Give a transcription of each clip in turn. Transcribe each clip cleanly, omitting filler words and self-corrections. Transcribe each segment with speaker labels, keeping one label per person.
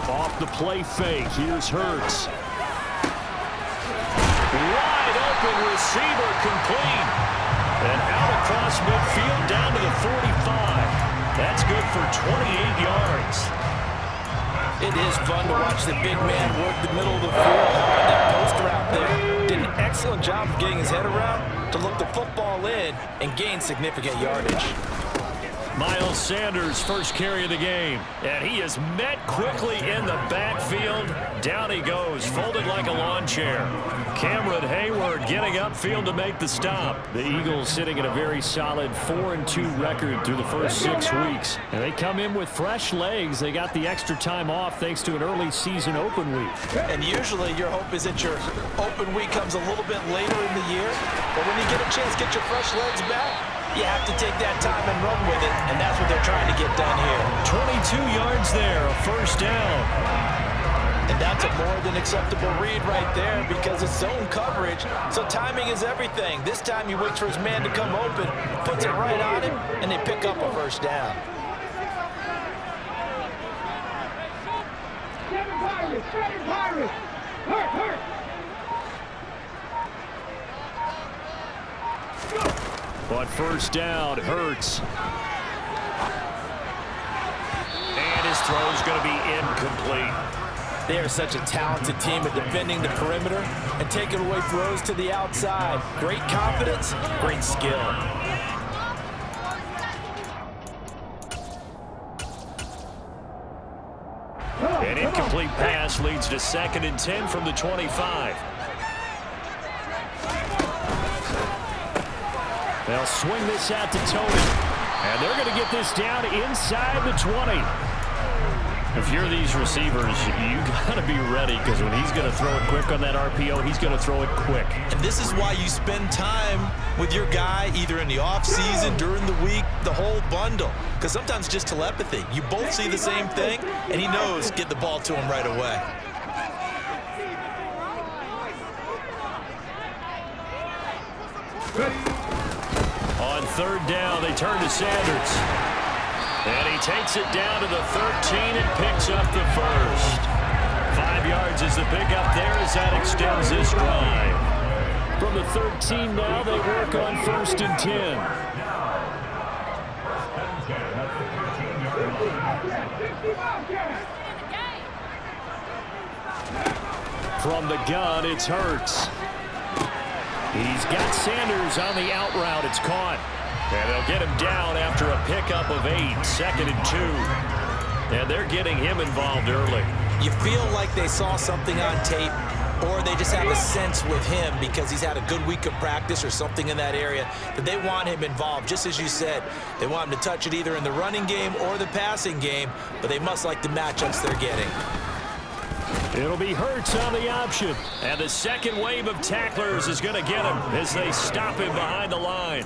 Speaker 1: Off the play fake, here's Hurts. Wide open receiver complete. And out across midfield down to the 45. That's good for 28 yards.
Speaker 2: It is fun to watch the big man work the middle of the field. That post route there did an excellent job of getting his head around to look the football in and gain significant yardage.
Speaker 1: Miles Sanders' first carry of the game. And he is met quickly in the backfield. Down he goes, folded like a lawn chair. Cameron Hayward getting upfield to make the stop. The Eagles sitting at a very solid 4-2 record through the first 6 weeks. And they come in with fresh legs. They got the extra time off thanks to an early season open week.
Speaker 2: And usually your hope is that your open week comes a little bit later in the year. But when you get a chance to get your fresh legs back, you have to take that time and run with it, and that's what they're trying to get done here.
Speaker 1: 22 yards there, a first down.
Speaker 2: And that's a more than acceptable read right there because it's zone coverage, so timing is everything. This time he waits for his man to come open, puts it right on him, and they pick up a first down.
Speaker 1: On first down, Hurts. And his throw's going to be incomplete.
Speaker 2: They are such a talented team at defending the perimeter and taking away throws to the outside. Great confidence, great skill.
Speaker 1: An incomplete pass leads to 2nd and 10 from the 25. They'll swing this out to Tony. And they're going to get this down inside the 20. If you're these receivers, you got to be ready because when he's going to throw it quick on that RPO, he's going to throw it quick.
Speaker 2: And this is why you spend time with your guy either in the offseason, during the week, the whole bundle. Because sometimes just telepathy. You both see the same thing, and he knows get the ball to him right away.
Speaker 1: On third down, they turn to Sanders. And he takes it down to the 13 and picks up the first. 5 yards is the pickup there as that extends this drive. From the 13 now, they work on 1st and 10. From the gun, it's Hurts. He's got Sanders on the out route. It's caught. And they'll get him down after a pickup of 8, 2nd and 2. And they're getting him involved early.
Speaker 2: You feel like they saw something on tape, or they just have a sense with him because he's had a good week of practice or something in that area that they want him involved. Just as you said, they want him to touch it either in the running game or the passing game, but they must like the matchups they're getting.
Speaker 1: It'll be Hurts on the option. And the second wave of tacklers is going to get him as they stop him behind the line.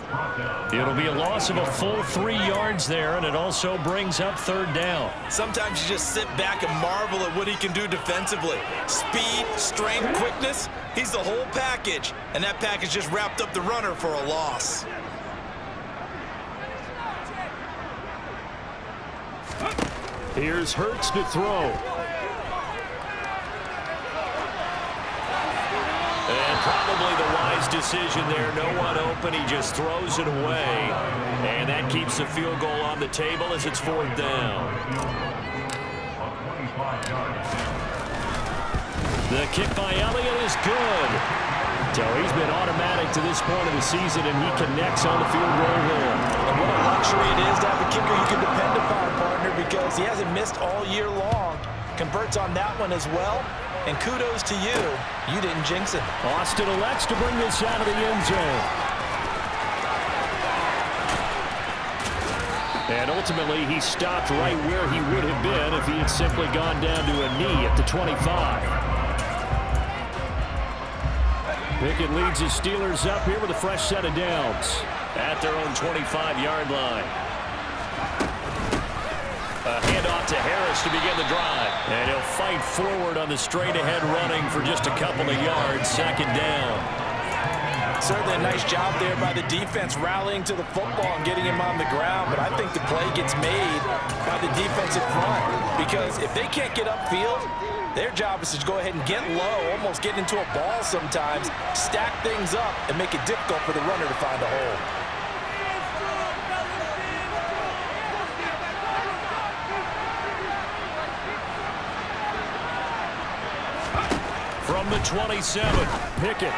Speaker 1: It'll be a loss of a full 3 yards there, and it also brings up 3rd down.
Speaker 2: Sometimes you just sit back and marvel at what he can do defensively. Speed, strength, quickness, he's the whole package. And that package just wrapped up the runner for a loss.
Speaker 1: Here's Hurts to throw. And probably the wise decision there. No one open. He just throws it away. And that keeps the field goal on the table as it's 4th down. The kick by Elliott is good. So he's been automatic to this point of the season, and he connects on the field goal there.
Speaker 2: And what a luxury it is to have a kicker you can depend upon, partner, because he hasn't missed all year long. Converts on that one as well. And kudos to you. You didn't jinx it.
Speaker 1: Austin elects to bring this out of the end zone. And ultimately, he stopped right where he would have been if he had simply gone down to a knee at the 25. Pickett leads his Steelers up here with a fresh set of downs at their own 25-yard line. A handoff to Harris to begin the drive. And he'll fight forward on the straight-ahead running for just a couple of yards. 2nd down.
Speaker 2: Certainly a nice job there by the defense rallying to the football and getting him on the ground, but I think the play gets made by the defensive front because if they can't get upfield, their job is to go ahead and get low, almost get into a ball sometimes, stack things up, and make it difficult for the runner to find a hole.
Speaker 1: From the 27, Pickett.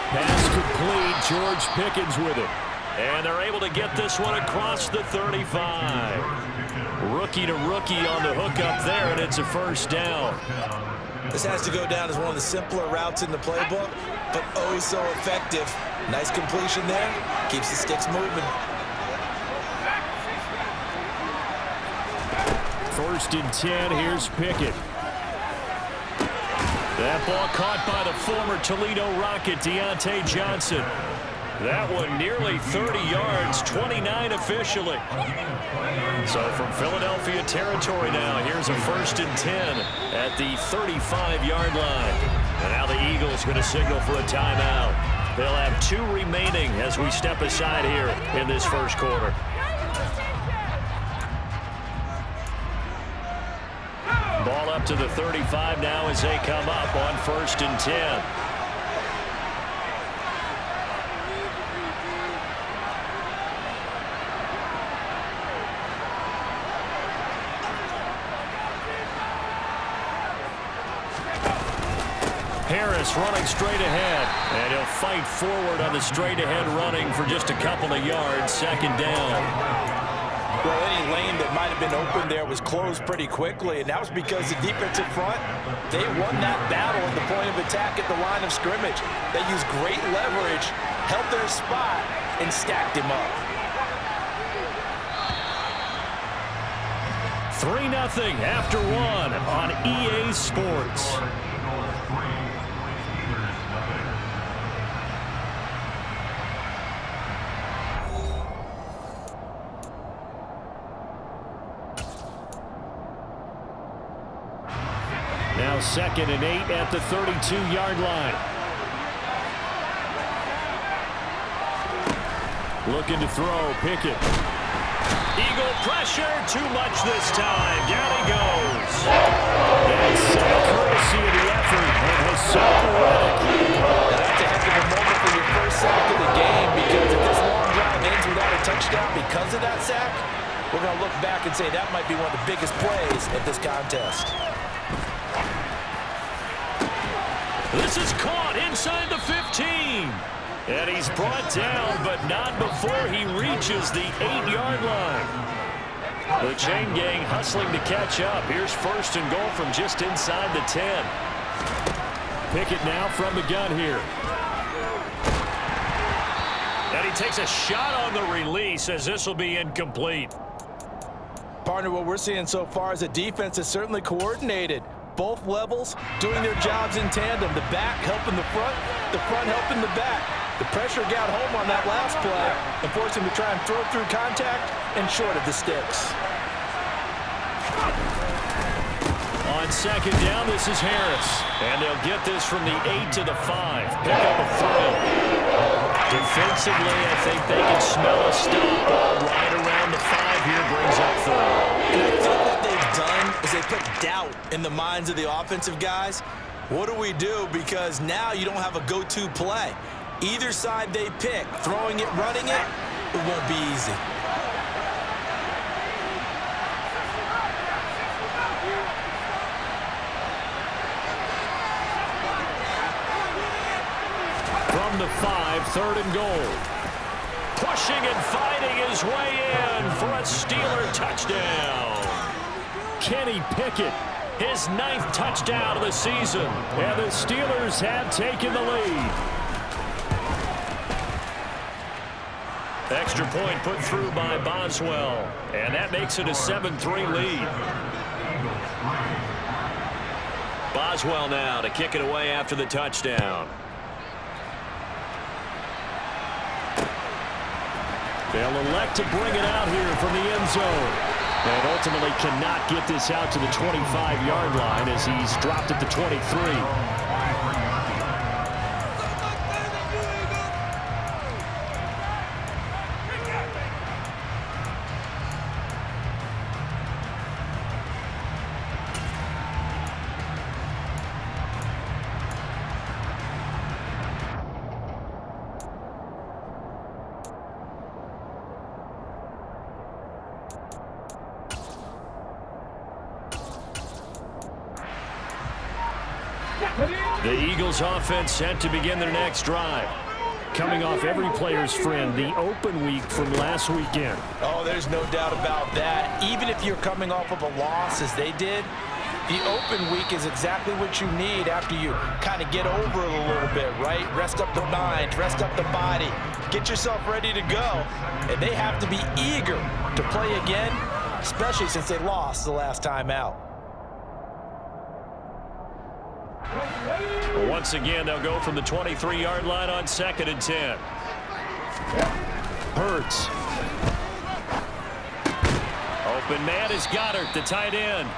Speaker 1: Pass complete, George Pickens with it. And they're able to get this one across the 35. Rookie to rookie on the hook up there, and it's a first down.
Speaker 2: This has to go down as one of the simpler routes in the playbook, but oh so effective. Nice completion there. Keeps the sticks moving.
Speaker 1: First and 10, here's Pickett. That ball caught by the former Toledo Rocket, Deontay Johnson. That one nearly 30 yards, 29 officially. So from Philadelphia territory now, here's a first and 10 at the 35-yard line. And now the Eagles going to signal for a timeout. They'll have 2 remaining as we step aside here in this first quarter. Ball up to the 35 now as they come up on first and 10. Harris running straight ahead, and he'll fight forward on the straight ahead running for just a couple of yards. Second down.
Speaker 2: Well, any lane that might have been open there was closed pretty quickly, and that was because the defensive front, they won that battle at the point of attack at the line of scrimmage. They used great leverage, held their spot, and stacked him up.
Speaker 1: 3-0 after 1 on EA Sports. Now second and 8 at the 32-yard line. Looking to throw, Pickett. Eagle pressure, too much this time. Down he goes. That's courtesy of the effort of Hassan Reddick.
Speaker 2: That's a heck of a moment for your first sack of the game, because if this long drive ends without a touchdown because of that sack, we're going to look back and say that might be one of the biggest plays of this contest.
Speaker 1: This is caught inside the 15. And he's brought down, but not before he reaches the 8-yard line. The chain gang hustling to catch up. Here's first and goal from just inside the 10. Pickett now from the gun here. And he takes a shot on the release as this will be incomplete.
Speaker 2: Partner, what we're seeing so far is the defense is certainly coordinated. Both levels doing their jobs in tandem. The back helping the front helping the back. The pressure got home on that last play and forced him to try and throw through contact and short of the sticks.
Speaker 1: On second down, this is Harris. And they'll get this from the 8 to the 5. Pick up a throw. Defensively, I think they can smell a stop. Ball right around the 5 here, brings up third.
Speaker 2: And I think what they've done is they put doubt in the minds of the offensive guys. What do we do? Because now you don't have a go-to play. Either side they pick, throwing it, running it, it won't be easy.
Speaker 1: From the 5, third and goal. Pushing and fighting his way in for a Steeler touchdown. Kenny Pickett, his 9th touchdown of the season. And the Steelers have taken the lead. Extra point put through by Boswell. And that makes it a 7-3 lead. Boswell now to kick it away after the touchdown. They'll elect to bring it out here from the end zone. And ultimately cannot get this out to the 25-yard line as he's dropped at the 23. The Eagles offense set to begin their next drive. Coming off every player's friend, the open week from last weekend.
Speaker 2: Oh, there's no doubt about that. Even if you're coming off of a loss as they did, the open week is exactly what you need after you kind of get over it a little bit, right? Rest up the mind, rest up the body, get yourself ready to go. And they have to be eager to play again, especially since they lost the last time out.
Speaker 1: Once again, they'll go from the 23-yard line on 2nd and 10. Hurts. Open man is Goddard, the tight end.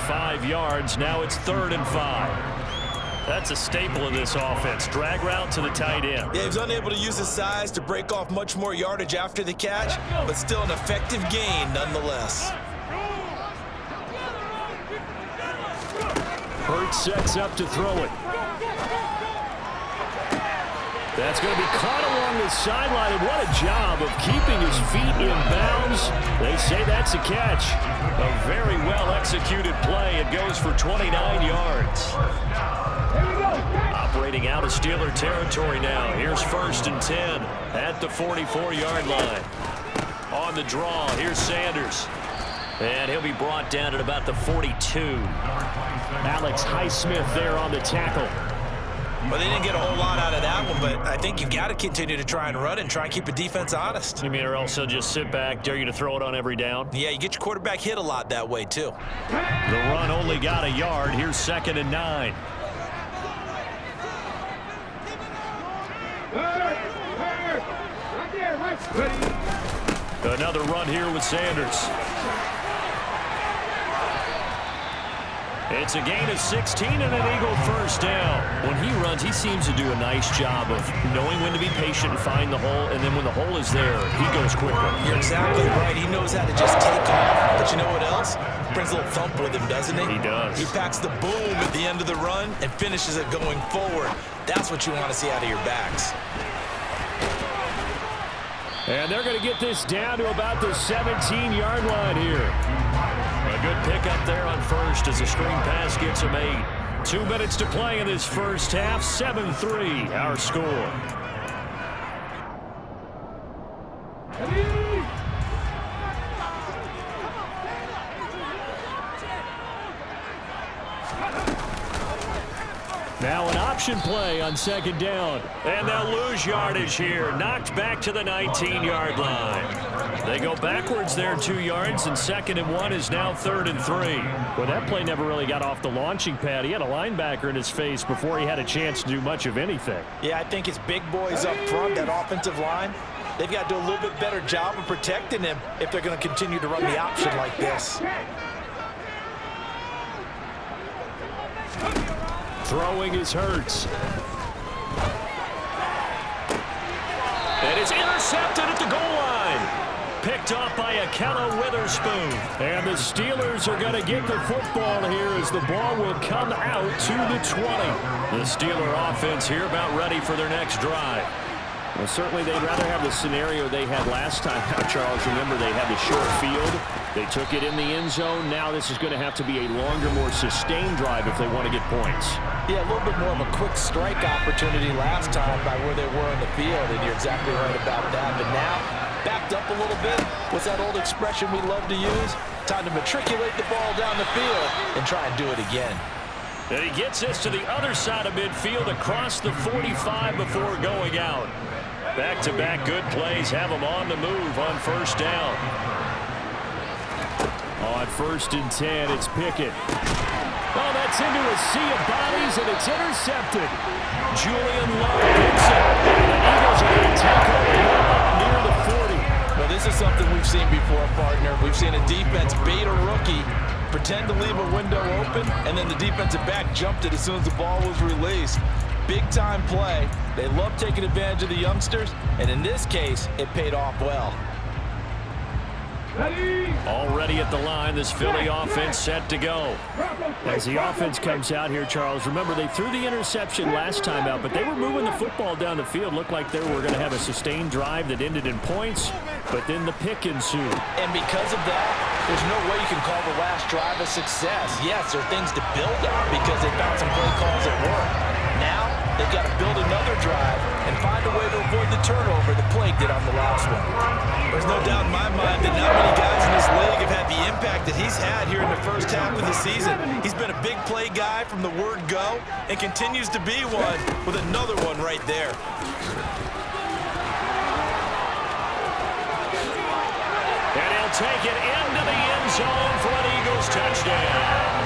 Speaker 1: 5 yards. Now it's 3rd and 5. That's a staple of this offense. Drag route to the tight end.
Speaker 2: Yeah, he was unable to use his size to break off much more yardage after the catch, but still an effective gain nonetheless.
Speaker 1: Hurts sets up to throw it. That's going to be caught along the sideline, and what a job of keeping his feet in bounds. They say that's a catch. A very well-executed play. It goes for 29 yards. Operating out of Steeler territory now. Here's 1st and 10 at the 44-yard line. On the draw, here's Sanders. And he'll be brought down at about the 42. Alex Highsmith there on the tackle.
Speaker 2: Well, they didn't get a whole lot out of that one, but I think you've got to continue to try and run and try and keep the defense honest.
Speaker 1: You mean or else they'll just sit back, dare you to throw it on every down?
Speaker 2: Yeah, you get your quarterback hit a lot that way, too.
Speaker 1: The run only got a yard. Here's 2nd and 9. Another run here with Sanders. It's a gain of 16 and an Eagle first down. When he runs, he seems to do a nice job of knowing when to be patient and find the hole, and then when the hole is there, he goes quickly.
Speaker 2: You're exactly right. He knows how to just take off. But you know what else? Brings a little thump with him, doesn't he?
Speaker 1: He does.
Speaker 2: He packs the boom at the end of the run and finishes it going forward. That's what you want to see out of your backs.
Speaker 1: And they're going to get this down to about the 17-yard line here. A good pickup there on first as the screen pass gets him 8. 2 minutes to play in this first half. 7-3 our score. Now an option play on 2nd down. And they'll lose yardage here. Knocked back to the 19-yard line. They go backwards there 2 yards, and 2nd and 1 is now 3rd and 3. Well, that play never really got off the launching pad. He had a linebacker in his face before he had a chance to do much of anything.
Speaker 2: Yeah, I think it's big boys up front, that offensive line. They've got to do a little bit better job of protecting him if they're going to continue to run the option like this.
Speaker 1: Throwing is Hurts. And it's intercepted at the goal line. Picked off by Akella Witherspoon. And the Steelers are going to get the football here as the ball will come out to the 20. The Steeler offense here about ready for their next drive. Well, certainly they'd rather have the scenario they had last time out, Charles. Remember, they had the short field. They took it in the end zone. Now this is going to have to be a longer, more sustained drive if they want to get points.
Speaker 2: Yeah, a little bit more of a quick strike opportunity last time by where they were in the field, and you're exactly right about that. But now, backed up a little bit. What's that old expression we love to use? Time to matriculate the ball down the field and try and do it again.
Speaker 1: And he gets this to the other side of midfield across the 45 before going out. Back-to-back good plays have him on the move on first down. On 1st and 10, it's Pickett. Oh, that's into a sea of bodies, and it's intercepted. Julian Love picks it. And the Eagles are going to take over up near the 40.
Speaker 2: Well, this is something we've seen before, partner. We've seen a defense bait a rookie, pretend to leave a window open, and then the defensive back jumped it as soon as the ball was released. Big-time play. They love taking advantage of the youngsters, and in this case, it paid off well.
Speaker 1: Already at the line, this Philly offense set to go. As the offense comes out here, Charles, remember they threw the interception last time out, but they were moving the football down the field. Looked like they were going to have a sustained drive that ended in points, but then the pick ensued.
Speaker 2: And because of that, There's no way you can call the last drive a success. Yes, there are things to build on because they found some play calls that work. Now, they've got to build another drive and find a way to avoid the turnover the Plague did on the last one. There's no doubt in my mind that not many guys in this league have had the impact that he's had here in the first half of the season. He's been a big play guy from the word go and continues to be one with another one right there.
Speaker 1: And he'll take it into the end zone for an Eagles touchdown.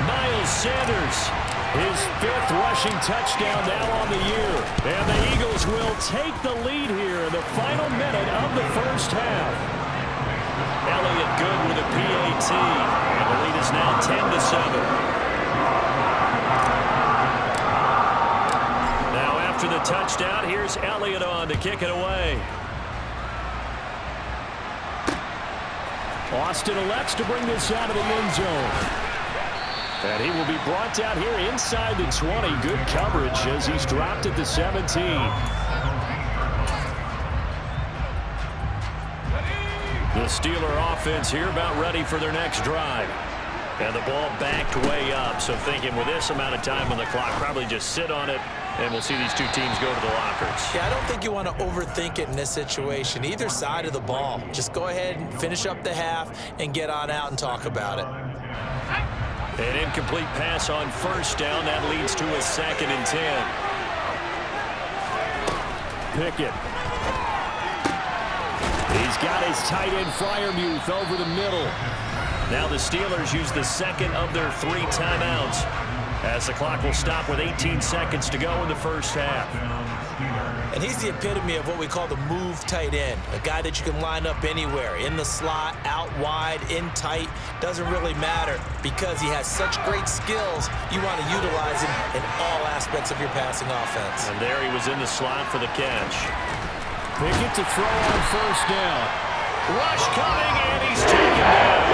Speaker 1: Miles Sanders, his 5th rushing touchdown now on the year. And the Eagles will take the lead here in the final minute of the first half. Elliott good with a PAT. And the lead is now 10-7. Now after the touchdown, here's Elliott on to kick it away. Austin elects to bring this out of the end zone. And he will be brought down here inside the 20. Good coverage as he's dropped at the 17. The Steeler offense here about ready for their next drive. And the ball backed way up. So thinking with this amount of time on the clock, probably just sit on it. And we'll see these two teams go to the lockers.
Speaker 2: Yeah, I don't think you want to overthink it in this situation. Either side of the ball. Just go ahead and finish up the half and get on out and talk about it.
Speaker 1: An incomplete pass on first down. That leads to a 2nd and 10. Pickett. He's got his tight end Freiermuth over the middle. Now the Steelers use the 2nd of their 3 timeouts as the clock will stop with 18 seconds to go in the first half.
Speaker 2: And he's the epitome of what we call the move tight end, a guy that you can line up anywhere, in the slot, out wide, in tight, doesn't really matter because he has such great skills. You want to utilize him in all aspects of your passing offense.
Speaker 1: And there he was in the slot for the catch. Pickett to throw on first down. Rush coming, and he's taken down.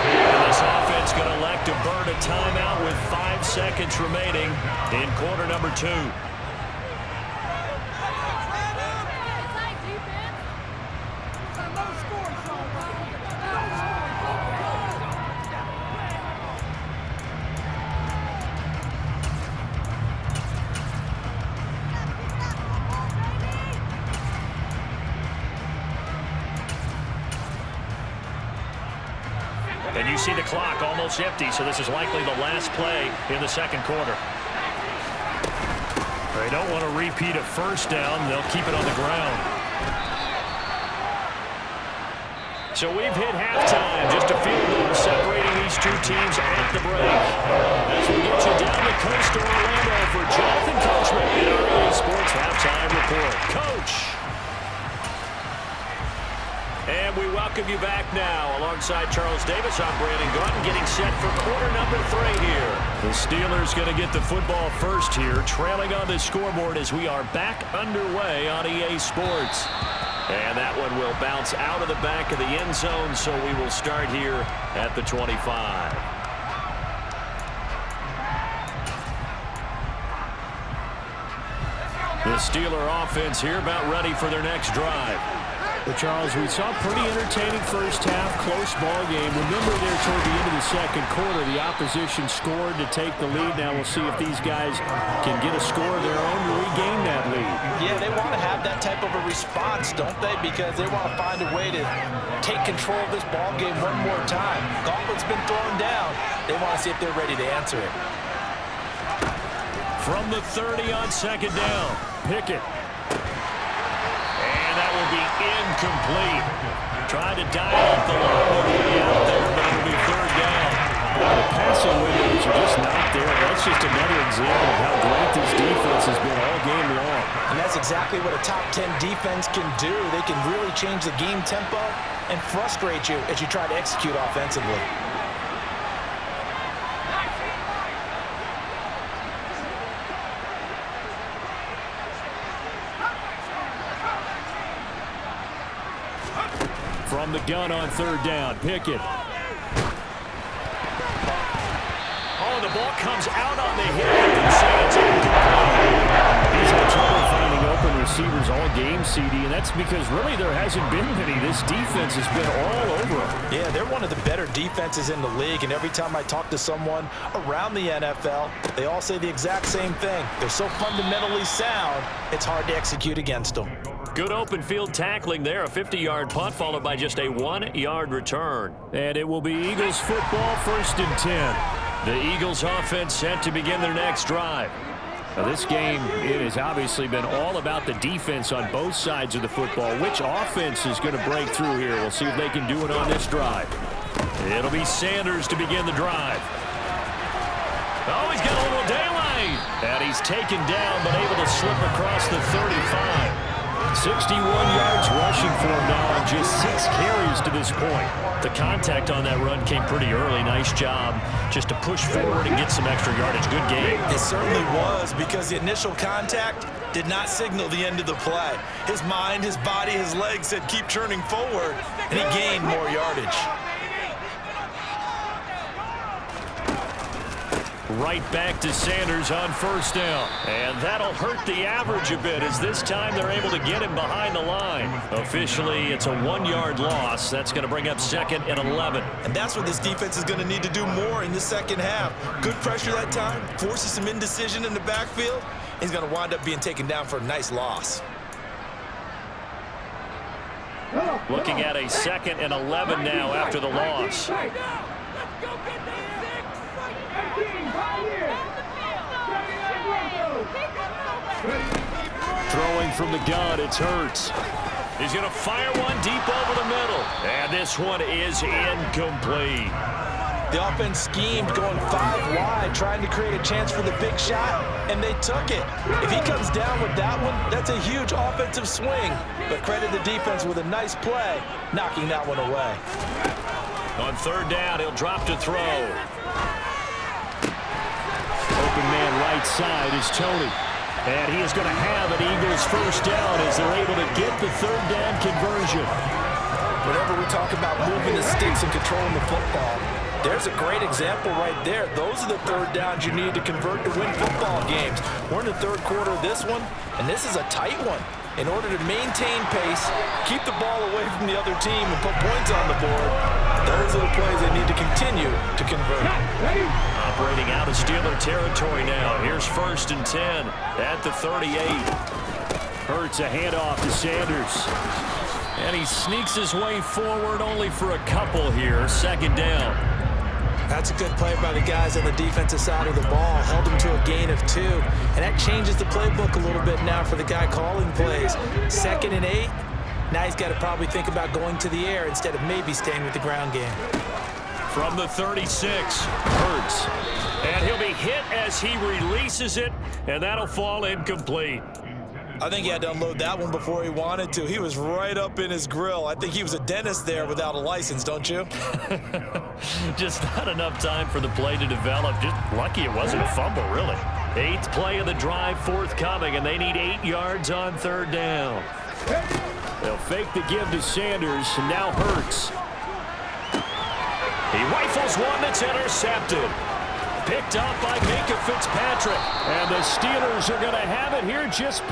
Speaker 1: And this offense going to elect to burn a timeout with 5 seconds remaining in quarter number 2. And you see the clock almost empty, so this is likely the last play in the second quarter. They don't want to repeat a first down. They'll keep it on the ground. So we've hit halftime. Just a field goal separating these two teams at the break. As we get you down the coast to Orlando for Jonathan Coachman in our EA Sports Halftime Report. Coach! And we welcome you back now. Alongside Charles Davis, I'm Brandon Gaudin, getting set for quarter number 3 here. The Steelers going to get the football first here, trailing on the scoreboard as we are back underway on EA Sports. And that one will bounce out of the back of the end zone, so we will start here at the 25. The Steeler offense here about ready for their next drive. But Charles, we saw a pretty entertaining first half, close ball game. Remember there toward the end of the second quarter, the opposition scored to take the lead. Now we'll see if these guys can get a score of their own to regain that lead.
Speaker 2: Yeah, they want to have that type of a response, don't they? Because they want to find a way to take control of this ball game one more time. Gauntlet's been thrown down. They want to see if they're ready to answer it.
Speaker 1: From the 30 on second down, Pickett. That will be incomplete. Trying to dial up the line on the way out there, but it'll be 3rd down. The passing windows are just not there. That's just another example of how great this defense has been all game long.
Speaker 2: And that's exactly what a top 10 defense can do. They can really change the game tempo and frustrate you as you try to execute offensively.
Speaker 1: From the gun on 3rd down, Pickett. Oh, the ball comes out on the hit. He's had trouble finding open receivers all game, CD, and that's because really there hasn't been many. This defense has been all over them.
Speaker 2: Yeah, they're one of the better defenses in the league, and every time I talk to someone around the NFL, they all say the exact same thing. They're so fundamentally sound, it's hard to execute against them.
Speaker 1: Good open field tackling there. A 50-yard punt followed by just a 1-yard return. And it will be Eagles football, 1st and 10. The Eagles offense set to begin their next drive. Now this game, it has obviously been all about the defense on both sides of the football. Which offense is going to break through here? We'll see if they can do it on this drive. It'll be Sanders to begin the drive. Oh, he's got a little daylight. And he's taken down, but able to slip across the 35. 61 yards rushing for him now on just 6 carries to this point. The contact on that run came pretty early. Nice job just to push forward and get some extra yardage. Good game.
Speaker 2: It certainly was, because the initial contact did not signal the end of the play. His mind, his body, his legs said keep churning forward, and he gained more yardage.
Speaker 1: Right back to Sanders on 1st down. And that'll hurt the average a bit, as this time they're able to get him behind the line. Officially, it's a 1-yard loss. That's going to bring up 2nd and 11.
Speaker 2: And that's what this defense is going to need to do more in the second half. Good pressure that time, forces some indecision in the backfield. He's going to wind up being taken down for a nice loss.
Speaker 1: Looking at a 2nd and 11 now after the loss. Throwing from the gun, it's Hurts. He's going to fire one deep over the middle. And this one is incomplete.
Speaker 2: The offense schemed going 5 wide, trying to create a chance for the big shot, and they took it. If he comes down with that one, that's a huge offensive swing. But credit the defense with a nice play, knocking that one away.
Speaker 1: On 3rd down, he'll drop to throw. Open man right side is Tony. And he is going to have an Eagles 1st down as they're able to get the 3rd down conversion.
Speaker 2: Whenever we talk about moving the sticks and controlling the football, there's a great example right there. Those are the 3rd downs you need to convert to win football games. We're in the 3rd quarter of this one, and this is a tight one. In order to maintain pace, keep the ball away from the other team, and put points on the board, those are the plays they need to continue to convert.
Speaker 1: Operating out of Steeler territory now. Here's 1st and 10 at the 38. Hurts a handoff to Sanders. And he sneaks his way forward only for a couple here. 2nd down.
Speaker 2: That's a good play by the guys on the defensive side of the ball. Held him to a gain of 2. And that changes the playbook a little bit now for the guy calling plays. 2nd and 8. Now he's got to probably think about going to the air instead of maybe staying with the ground game.
Speaker 1: From the 36, Hurts. And he'll be hit as he releases it, and that'll fall incomplete.
Speaker 2: I think he had to unload that one before he wanted to. He was right up in his grill. I think he was a dentist there without a license, don't you?
Speaker 1: Just not enough time for the play to develop. Just lucky it wasn't a fumble, really. 8th play of the drive forthcoming, and they need 8 yards on 3rd down. They'll fake the give to Sanders, and now Hurts. He rifles one that's intercepted. Picked up by Minka Fitzpatrick. And the Steelers are going to have it here just...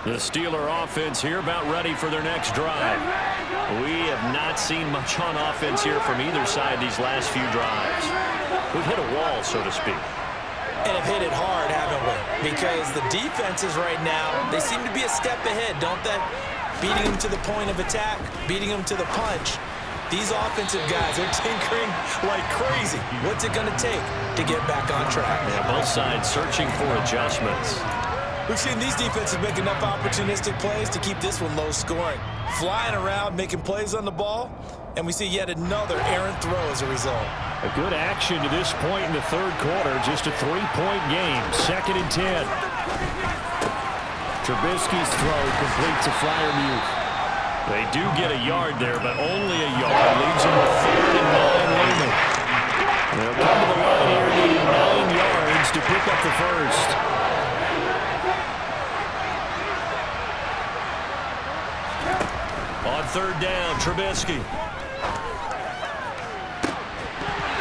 Speaker 1: The Steeler offense here about ready for their next drive. We have not seen much on offense here from either side these last few drives. We've hit a wall, so to speak.
Speaker 2: And have hit it hard, haven't we? Because the defenses right now, they seem to be a step ahead, don't they? Beating them to the point of attack, beating them to the punch. These offensive guys are tinkering like crazy. What's it going to take to get back on track?
Speaker 1: Yeah, both sides searching for adjustments.
Speaker 2: We've seen these defenses make enough opportunistic plays to keep this one low scoring. Flying around, making plays on the ball, and we see yet another errant throw as a result.
Speaker 1: A good action to this point in the third quarter. Just a 3-point game. 2nd and 10. Trubisky's throw complete to Freiermuth. They do get a yard there, but only a yard. Leads them to 3rd and 9 Lehman. They'll come to the line here, needing 9 yards to pick up the first. On 3rd down, Trubisky.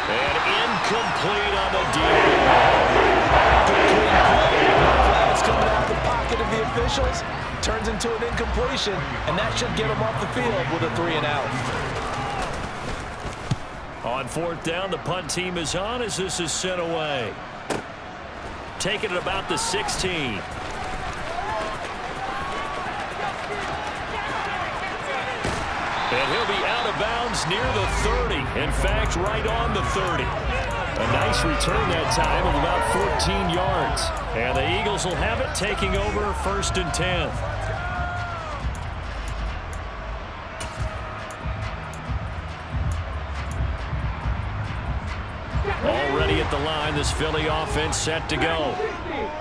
Speaker 1: And incomplete on the deal.
Speaker 2: Good clean play. Flags coming out of the pocket of the officials. Turns into an incompletion, and that should get him off the field with a 3 and out.
Speaker 1: On 4th down, the punt team is on as this is sent away. Taking it about the 16. And he'll be out of bounds near the 30. In fact, right on the 30. A nice return that time of about 14 yards. And the Eagles will have it, taking over 1st and 10. Already at the line, this Philly offense set to go.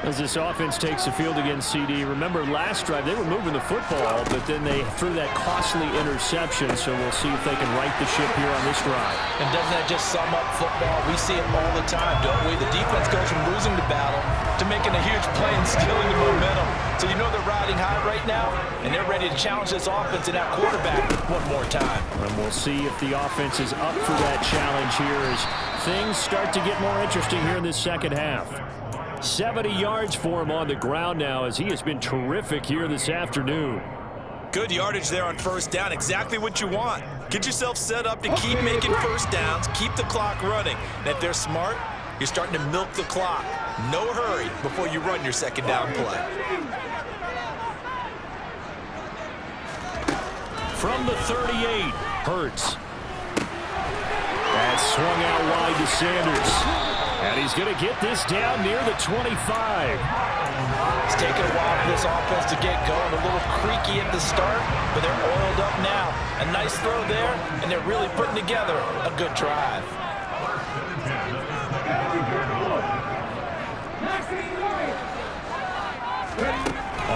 Speaker 1: As this offense takes the field against CD, remember last drive they were moving the football, but then they threw that costly interception, so we'll see if they can right the ship here on this drive.
Speaker 2: And doesn't that just sum up football? We see it all the time, don't we? The defense goes from losing the battle to making a huge play and stealing the momentum. So you know they're riding high right now, and they're ready to challenge this offense and that quarterback one more time.
Speaker 1: And we'll see if the offense is up for that challenge here as things start to get more interesting here in this second half. 70 yards for him on the ground now as he has been terrific here this afternoon.
Speaker 2: Good yardage there on 1st down. Exactly what you want. Get yourself set up to keep making 1st downs, keep the clock running. And if they're smart, you're starting to milk the clock. No hurry before you run your 2nd down play.
Speaker 1: From the 38, Hurts. That's swung out wide to Sanders. And he's going to get this down near the 25.
Speaker 2: It's taken a while for this offense to get going. A little creaky at the start, but they're oiled up now. A nice throw there, and they're really putting together a good drive.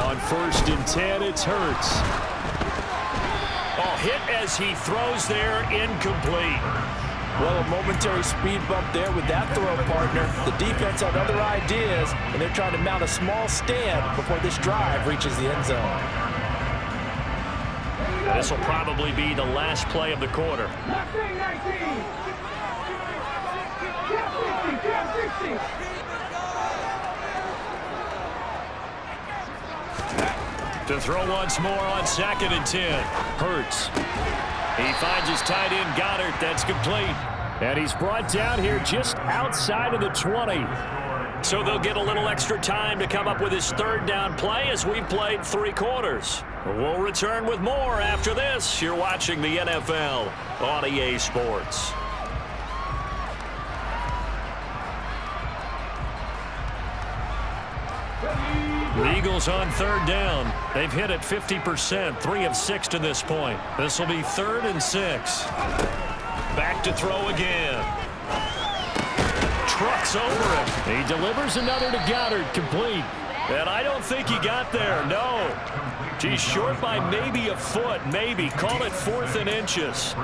Speaker 1: On 1st and 10, it's Hurts. Oh, hit as he throws there, incomplete.
Speaker 2: Well, a momentary speed bump there with that throw partner. The defense had other ideas, and they're trying to mount a small stand before this drive reaches the end zone.
Speaker 1: This will probably be the last play of the quarter. To throw once more on 2nd and 10. Hurts. He finds his tight end, Goddard. That's complete. And he's brought down here just outside of the 20. So they'll get a little extra time to come up with his 3rd down play as we've played 3 quarters. We'll return with more after this. You're watching the NFL on EA Sports. The Eagles on 3rd down. They've hit it 50%, 3 of 6 to this point. This will be 3rd and 6. Back to throw again. Trucks over him. He delivers another to Goddard, complete. And I don't think he got there, no. He's short by maybe a foot, maybe. Call it 4th and inches.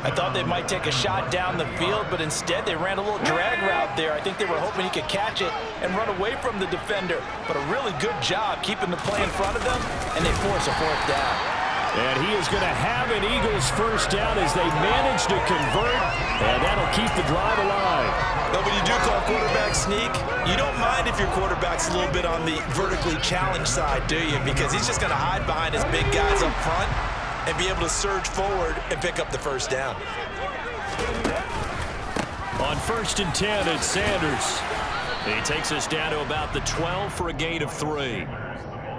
Speaker 2: I thought they might take a shot down the field, but instead they ran a little drag route there. I think they were hoping he could catch it and run away from the defender. But a really good job keeping the play in front of them, and they force a 4th down.
Speaker 1: And he is going to have an Eagles 1st down as they manage to convert, and that'll keep the drive alive.
Speaker 2: But when you do call quarterback sneak, you don't mind if your quarterback's a little bit on the vertically challenged side, do you? Because he's just going to hide behind his big guys up front and be able to surge forward and pick up the 1st down.
Speaker 1: On 1st and 10, it's Sanders. He takes us down to about the 12 for a gain of 3.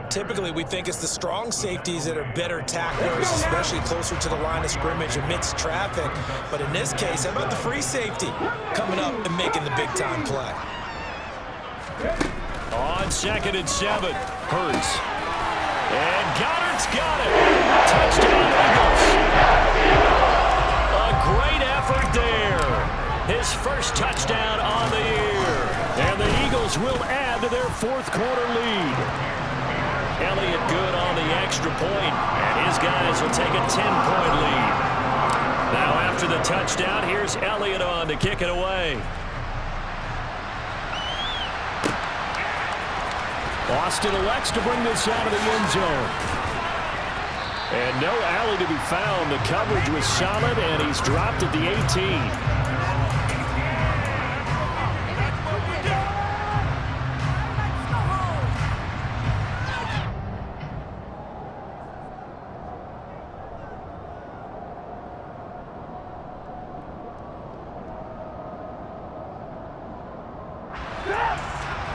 Speaker 2: Typically, we think it's the strong safeties that are better tacklers, especially closer to the line of scrimmage amidst traffic. But in this case, how about the free safety coming up and making the big-time play?
Speaker 1: On 2nd and 7, Hurts. And Goddard's got it. Touchdown, Eagles. A great effort there. His first touchdown on the year. And the Eagles will add to their fourth-quarter lead. Elliott good on the extra point, and his guys will take a 10-point lead. Now after the touchdown, here's Elliott on to kick it away. Austin elects to bring this out of the end zone. And no alley to be found. The coverage was solid, and he's dropped at the 18.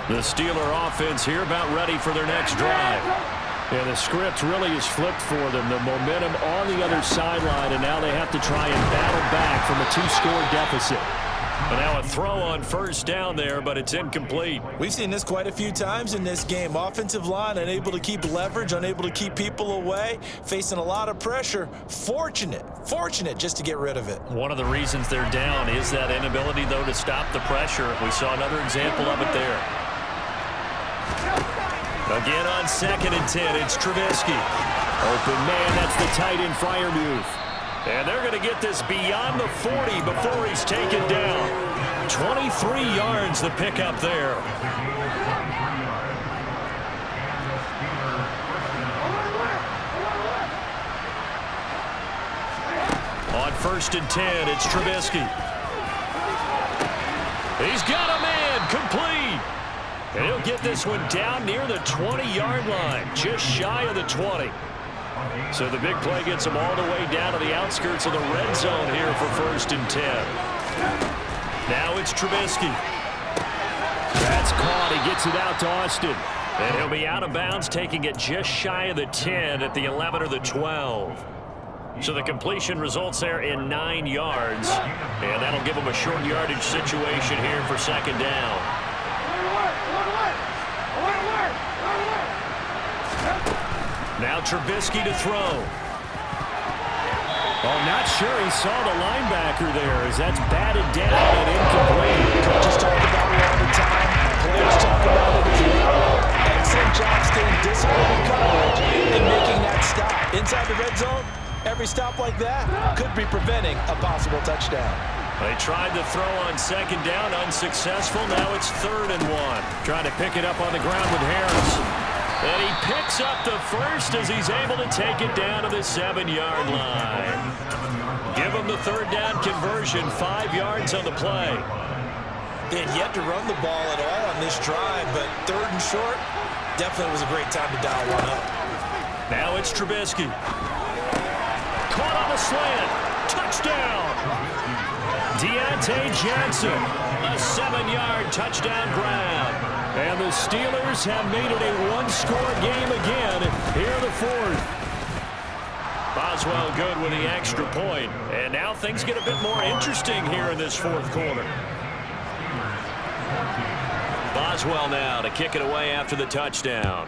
Speaker 1: The Steeler offense here about ready for their next drive. And the script really is flipped for them. The momentum on the other sideline, and now they have to try and battle back from a 2-score deficit. But now a throw on first down there, but it's incomplete.
Speaker 2: We've seen this quite a few times in this game. Offensive line unable to keep leverage, unable to keep people away, facing a lot of pressure. Fortunate just to get rid of it.
Speaker 1: One of the reasons they're down is that inability, though, to stop the pressure. We saw another example of it there. Again on 2nd and 10, it's Trubisky. Open man, that's the tight end Freiermuth. And they're going to get this beyond the 40 before he's taken down. 23 yards the pickup there. On 1st and 10, it's Trubisky. He's got a man, complete. And he'll get this one down near the 20-yard line, just shy of the 20. So the big play gets him all the way down to the outskirts of the red zone here for 1st and 10. Now it's Trubisky. That's caught. He gets it out to Austin. And he'll be out of bounds, taking it just shy of the 10 at the 11 or the 12. So the completion results there in 9 yards. And that'll give him a short yardage situation here for 2nd down. Now Trubisky to throw. Oh, not sure he saw the linebacker there as that's batted down and incomplete.
Speaker 2: Coaches talk about it all the time. Players talk about it as well. Excellent job staying disciplined in coverage and making that stop. Inside the red zone, every stop like that could be preventing a possible touchdown.
Speaker 1: They tried to throw on 2nd down, unsuccessful. Now it's 3rd and 1. Trying to pick it up on the ground with Harris. And he picks up the first as he's able to take it down to the 7-yard line. Give him the 3rd down conversion, 5 yards on the play.
Speaker 2: They had yet to run the ball at all on this drive, but 3rd and short definitely was a great time to dial one up.
Speaker 1: Now it's Trubisky. Caught on a slant. Touchdown. Deontay Johnson. A 7-yard touchdown grab. And the Steelers have made it a 1-score game again here in the 4th. Boswell good with the extra point. And now things get a bit more interesting here in this 4th quarter. Boswell now to kick it away after the touchdown.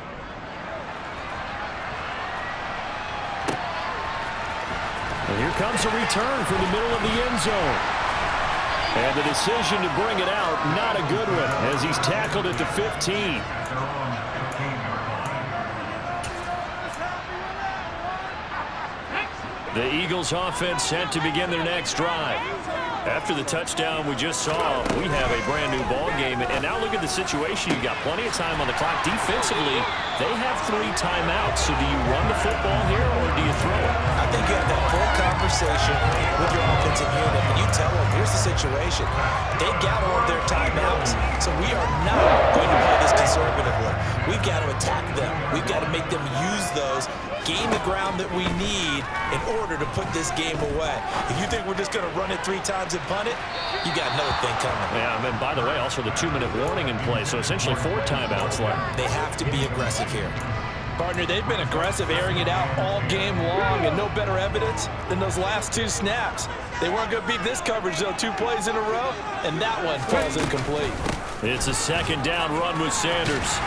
Speaker 1: And here comes a return from the middle of the end zone. And the decision to bring it out, not a good one, as he's tackled at the 15. The Eagles offense set to begin their next drive. After the touchdown we just saw, we have a brand new ball game. And now look at the situation. You've got plenty of time on the clock. Defensively, they have 3 timeouts. So do you run the football here or do you throw it?
Speaker 2: I think you have that full conversation with your offensive unit, and you tell them, here's the situation. They got all of their timeouts, so we are not going to play this conservatively. We've got to attack them. We've got to make them use those, gain the ground that we need in order to put this game away. If you think we're just going to run it 3 times and punt it, you got another thing coming.
Speaker 1: Yeah, and by the way, also the 2-minute warning in play, so essentially 4 timeouts left.
Speaker 2: They have to be aggressive here.
Speaker 3: Partner, they've been aggressive, airing it out all game long, and no better evidence than those last 2 snaps. They weren't going to beat this coverage, though, 2 plays in a row, and that one falls incomplete.
Speaker 1: It's a second down run with Sanders.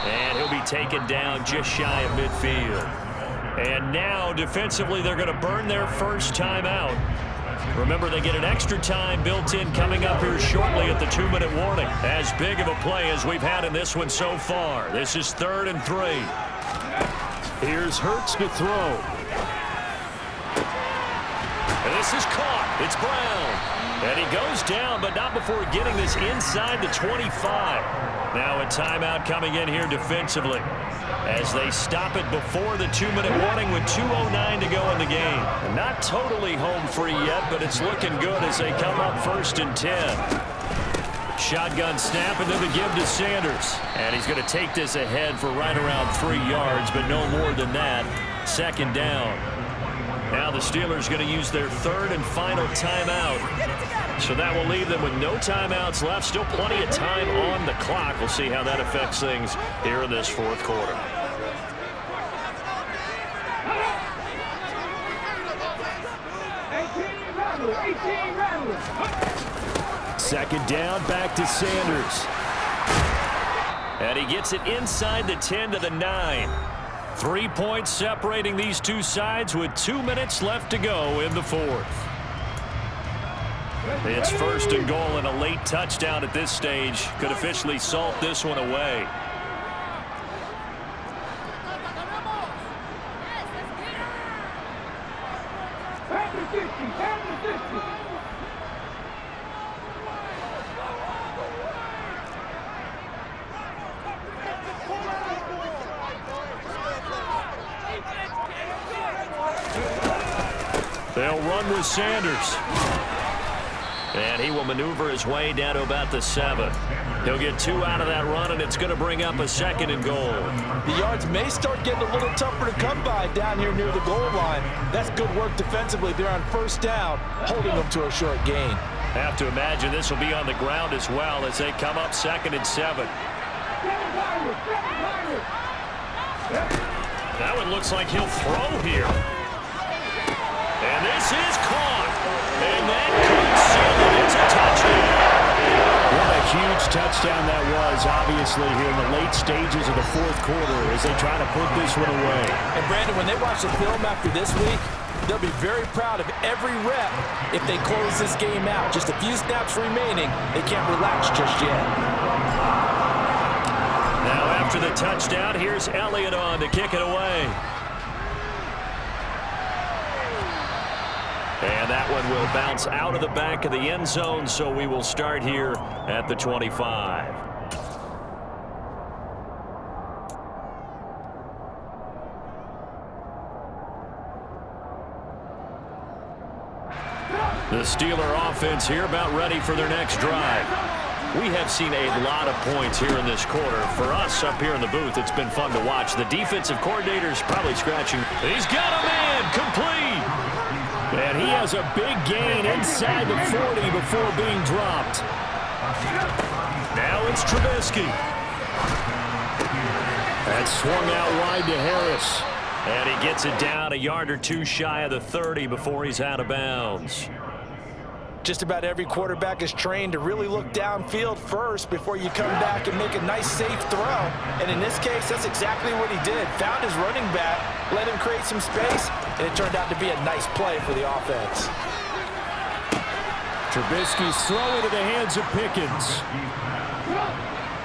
Speaker 1: And he'll be taken down just shy of midfield. And now, defensively, they're going to burn their first timeout. Remember, they get an extra time built in coming up here shortly at the 2-minute warning. As big of a play as we've had in this one so far. This is 3rd and 3. Here's Hurts to throw. And this is caught. It's Brown. And he goes down, but not before getting this inside the 25. Now a timeout coming in here defensively as they stop it before the 2-minute warning with 2:09 to go in the game. Not totally home free yet, but it's looking good as they come up 1st and 10. Shotgun snap and then the give to Sanders. And he's going to take this ahead for right around 3 yards, but no more than that. 2nd down. Now the Steelers going to use their 3rd and final timeout. So that will leave them with no timeouts left. Still plenty of time on the clock. We'll see how that affects things here in this 4th quarter. Second down, back to Sanders. And he gets it inside the 10 to the 9. 3 points separating these two sides with 2 minutes left to go in the 4th. It's 1st and goal, and a late touchdown at this stage could officially salt this one away. They'll run with Sanders. And he will maneuver his way down to about the 7. He'll get 2 out of that run, and it's going to bring up a 2nd and goal.
Speaker 3: The yards may start getting a little tougher to come by down here near the goal line. That's good work defensively there on 1st down, holding them to a short gain.
Speaker 1: Have to imagine this will be on the ground as well as they come up 2nd and 7. That one looks like he'll throw here. And this is caught. And that could seal it. It's a touchdown.
Speaker 4: What a huge touchdown that was, obviously, here in the late stages of the 4th quarter as they try to put this one away.
Speaker 3: And, Brandon, when they watch the film after this week, they'll be very proud of every rep if they close this game out. Just a few snaps remaining. They can't relax just yet.
Speaker 1: Now, after the touchdown, here's Elliott on to kick it away. And that one will bounce out of the back of the end zone, so we will start here at the 25. The Steeler offense here about ready for their next drive. We have seen a lot of points here in this quarter. For us up here in the booth, it's been fun to watch. The defensive coordinator's probably scratching. He's got a man, complete.
Speaker 4: And he has a big gain inside the 40 before being dropped.
Speaker 1: Now it's Trubisky.
Speaker 4: That's swung out wide to Harris.
Speaker 1: And he gets it down a yard or 2 shy of the 30 before he's out of bounds.
Speaker 3: Just about every quarterback is trained to really look downfield first before you come back and make a nice, safe throw. And in this case, that's exactly what he did. Found his running back, let him create some space, and it turned out to be a nice play for the offense.
Speaker 4: Trubisky's throw into the hands of Pickens.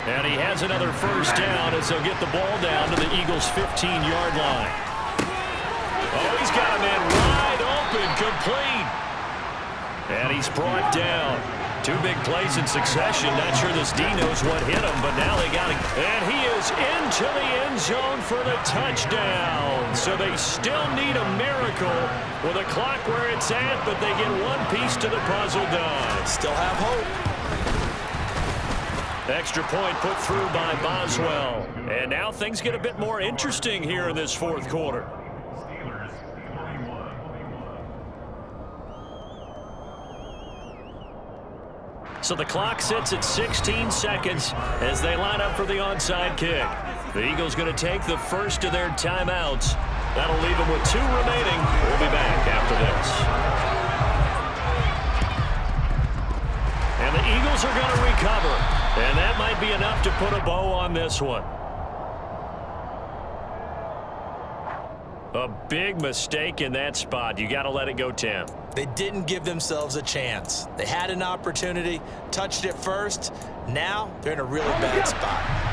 Speaker 1: And he has another first down as they'll get the ball down to the Eagles' 15-yard line. Oh, he's got a man wide open, complete. And he's brought down. 2 big plays in succession. Not sure this D knows what hit him, but now they got him. And he is into the end zone for the touchdown. So they still need a miracle with a clock where it's at, but they get one piece to the puzzle done.
Speaker 3: Still have hope.
Speaker 1: Extra point put through by Boswell. And now things get a bit more interesting here in this 4th quarter. So the clock sits at 16 seconds as they line up for the onside kick. The Eagles going to take the first of their timeouts. That'll leave them with 2 remaining. We'll be back after this. And And the Eagles are going to recover. And that might be enough to put a bow on this one. A big mistake in that spot. You got to let it go 10.
Speaker 2: They didn't give themselves a chance. They had an opportunity, touched it first. Now they're in a really bad spot.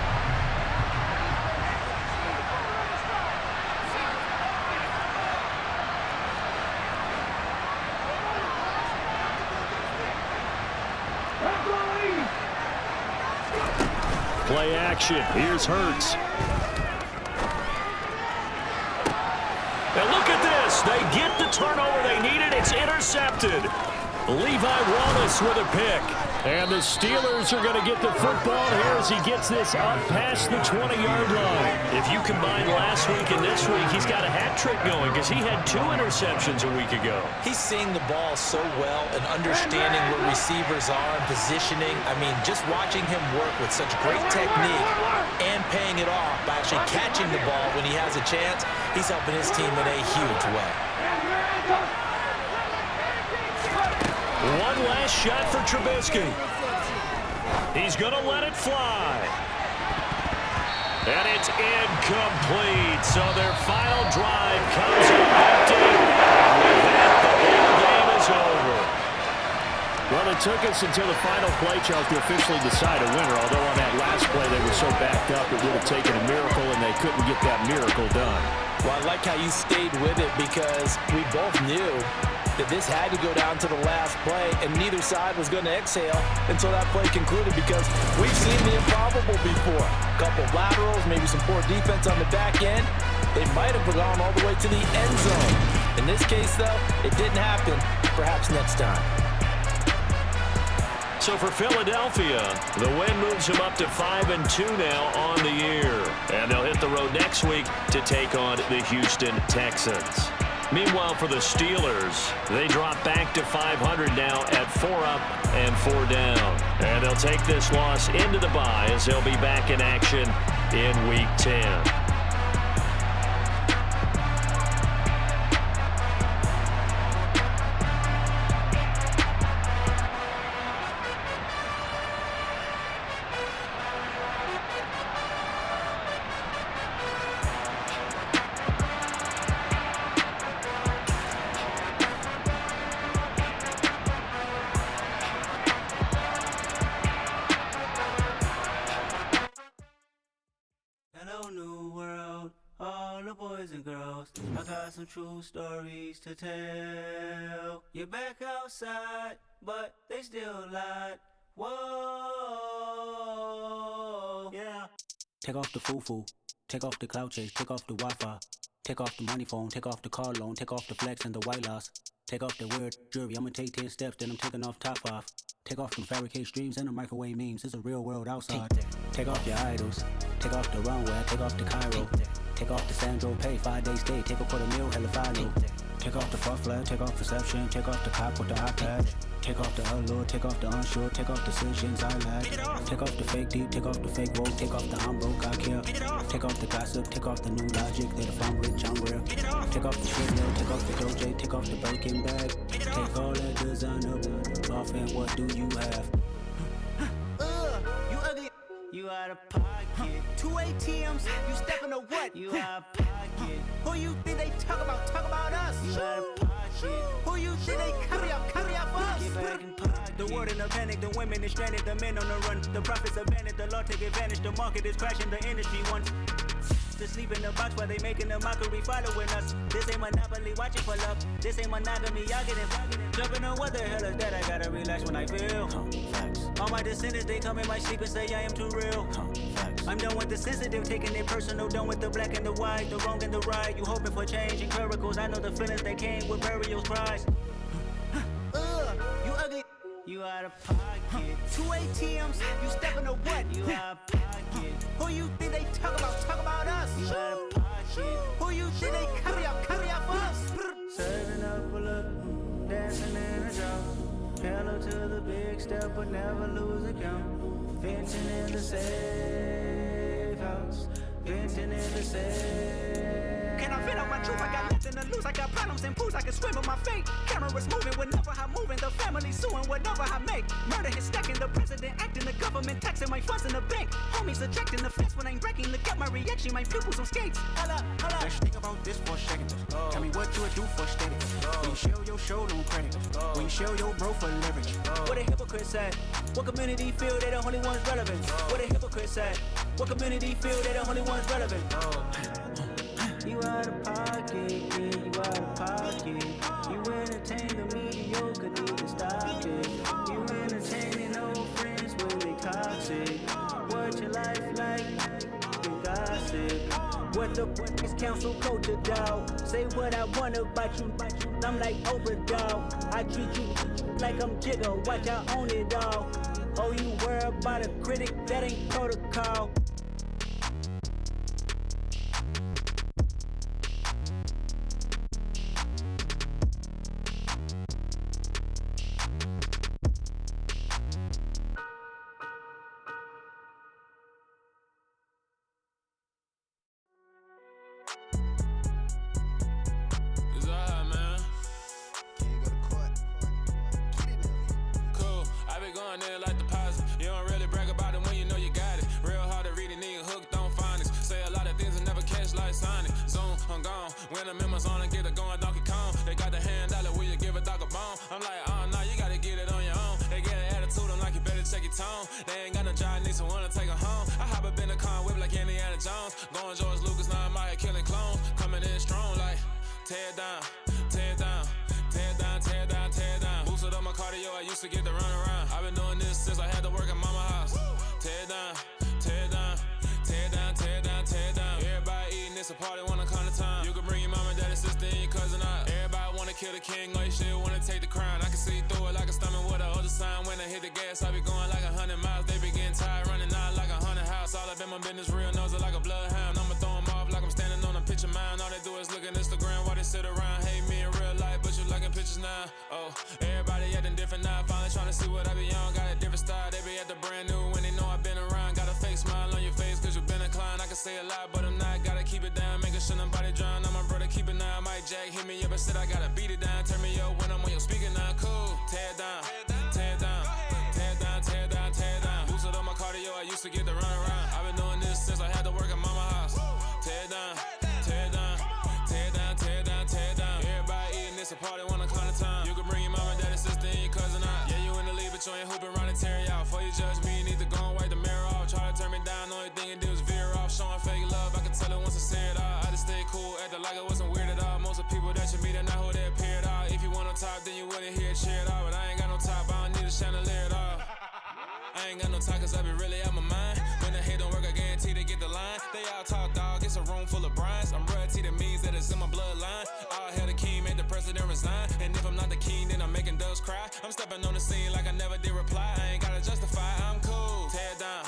Speaker 1: Play action. Here's Hurts. And look at this. They get the turnover they needed. It's intercepted. Levi Wallace with a pick. And the Steelers are going to get the football here as he gets this up past the 20-yard line. If you combine last week and this week, he's got a hat trick going because he had 2 interceptions a week ago.
Speaker 2: He's seeing the ball so well and understanding where receivers are and positioning. I mean, just watching him work with such great technique and paying it off by actually catching the ball when he has a chance, he's helping his team in a huge way.
Speaker 1: One last shot for Trubisky. He's going to let it fly. And it's incomplete. So their final drive comes up empty. With that, the ball game is over.
Speaker 4: Well, it took us until the final play, Charles, to officially decide a winner. Although on that last play they were so backed up it would have taken a miracle, and they couldn't get that miracle done.
Speaker 3: Well, I like how you stayed with it because we both knew that this had to go down to the last play, and neither side was going to exhale until that play concluded because we've seen the improbable before. A couple of laterals, maybe some poor defense on the back end. They might have gone all the way to the end zone. In this case, though, it didn't happen. Perhaps next time.
Speaker 1: So for Philadelphia, the win moves them up to 5-2 now on the year. And they'll hit the road next week to take on the Houston Texans. Meanwhile, for the Steelers, they drop back to 500 now at 4 up and 4 down. And they'll take this loss into the bye as they'll be back in action in Week 10.
Speaker 5: Some true stories to tell. You're back outside, but they still lied. Whoa, yeah.
Speaker 6: Take off the foo-foo, take off the cloud chase, take off the Wi-Fi, take off the money phone, take off the car loan, take off the flex and the white loss, take off the weird jewelry. I'ma take 10 steps, then I'm taking off top 5. Take off them fabricate streams and the microwave memes. It's a real world outside. Take off your idols, take off the runway, take off the Cairo. Take off the Sandro Pay, 5-day stay, take a $250,000, hella final. Take off the fuck flag, take off perception, take off the cop with the iPad. Take off the allure, take off the unsure, take off decisions I lack. Take off the fake deep, take off the fake woke, take off the I'm broke, I care. Take off the gossip, take off the new logic, that if I'm rich, I'm real. Take off the shit mill, take off the Doja, take off the Birkin bag. Take all that designer off and what do you have?
Speaker 5: You ugly. You out of pocket. 2 ATMs, you stepping to what? You out of pocket. Who you think they talk about us? You out of pocket. Who you think they carry up for us? Get back in pocket.
Speaker 6: The world in a panic, the women is stranded, the men on the run. The profits abandoned, the law take advantage, the market is crashing, the industry wants to sleep in the box while they making a mockery following us. This ain't Monopoly, watching for love. This ain't monogamy, y'all get it. Jumping on what the hell is that? I gotta relax when I feel. All my descendants, they come in my sleep and say I am too real. I'm done with the sensitive, taking it personal. Done with the black and the white, the wrong and the right. You hoping for change and miracles. I know the feelings that came with burial cries.
Speaker 5: You ugly. You out of pocket. 2 ATMs, you stepping to what? You out of pocket. Who you think they talk about us? You out of pocket. Who you think they carry up for us?
Speaker 6: Serving up a look, dancing in a drop. Hello to the big step, but never lose a count. Venting in the safe house. Venting in the safe.
Speaker 5: Can I fit out my truth? I got nothing to lose. I got problems and pools, I can swim with my fate. Cameras moving whenever I'm moving. The family suing whatever I make. Murder is stacking, the president acting, the government taxing my funds in the bank. Homies ejecting the fence when I'm breaking. Look at my reaction, my pupils on skates. Holla, holla.
Speaker 6: Let's think about this for a second. Tell me what you would do for steady. When you show your show, don't credit. When you show your bro for leverage.
Speaker 5: What a hypocrite said. What community feel they the only ones relevant? What a hypocrite said. What community feel they the only ones relevant? You out of pocket, yeah, you out of pocket. You entertain the mediocre, need to stop it. You entertaining old friends when they toxic. What your life like? You gossip. What the is council culture, dog? Say what I want about you. I'm like Oprah, dog. I treat you like I'm Jigga. Watch I own it all. Oh, you worry about a critic? That ain't protocol.
Speaker 7: When the members on and get it going Donkey Kong, they got the hand dollar, will you give a dog a bone? I'm like, oh no, you gotta get it on your own. They get an attitude, I'm like, you better check your tone. They ain't got no job, need someone to take her home. I hop up in the car, whip like Indiana Jones. Going George Lucas, now I'm out here killing clones. Coming in strong like, tear down, tear down, tear down, tear down, tear down. Boosted up my cardio, I used to get to run around. I've been doing this since I had to work at mama house. Tear down, tear down, tear down, tear down, tear down. Everybody eating, it's a party, wanna come to time. You can bring your mama, daddy, sister, and your cousin out. Everybody wanna kill the king, or you still wanna take the crown. I can see through it like a stomach with a other sign. When I hit the gas, I be going like 100 miles. They be getting tired, running out like 100 house. All up in my business, real nose like a bloodhound. I'ma throw them off like I'm standing on a picture mound. All they do is look at Instagram while they sit around. Hate me in real life, but you liking pictures now. Oh, everybody acting different now. Finally trying to see what I be on. Got a different style, they be at the brand new when they know I've been around. Got a fake smile on your face, cause you been inclined. I can say a lot, but I'm not. Gotta keep it down, making sure nobody drown. I'm my brother, keep it now. Mike Jack hit me up and said I gotta beat it down. Turn me up when I'm on your speaker now. Cool, tear down, tear down, tear down, tear down, tear down. Boosted up my cardio, I used to get to run around. I've been doing this since I had to work at mama house. Tear down, tear down, tear down, tear down, tear down. Everybody eating, it's a party, wanna come to time. You can bring your mama, daddy, sister, and your cousin out. Yeah, you in the lead, but you ain't hooping around and tear you out. Before you judge me, you need to go and wipe the mirror off. Try to turn me down, only thing you do is veer off. Showing fake love, I can tell it once I say it all. I just stay cool, acting like it wasn't weird at all. Most of the people that you meet are not who they appear at all. If you want on top, then you wouldn't hear it cheer at all. But I ain't got no top, I don't need a chandelier at all. I ain't got no talk, cause I be really out my mind. When the head don't work, I guarantee they get the line. They all talk, dog, it's a room full of brinds. I'm royalty, that means that it's in my bloodline. All hell the king, made the president resign. And if I'm not the king, then I'm making doves cry. I'm stepping on the scene like I never did reply. I ain't gotta justify, I'm cool. Tear down,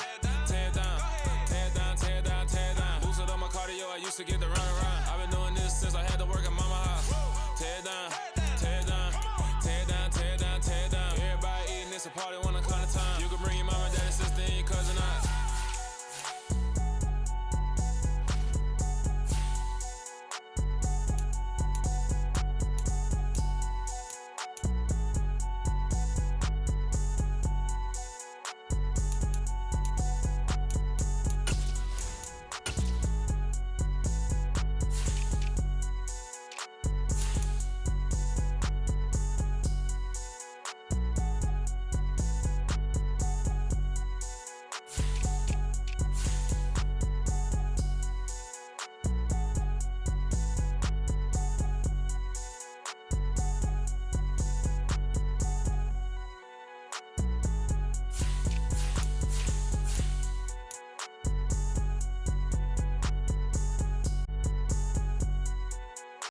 Speaker 7: tear down, tear down, tear down, tear down. Boosted up my cardio, I used to get the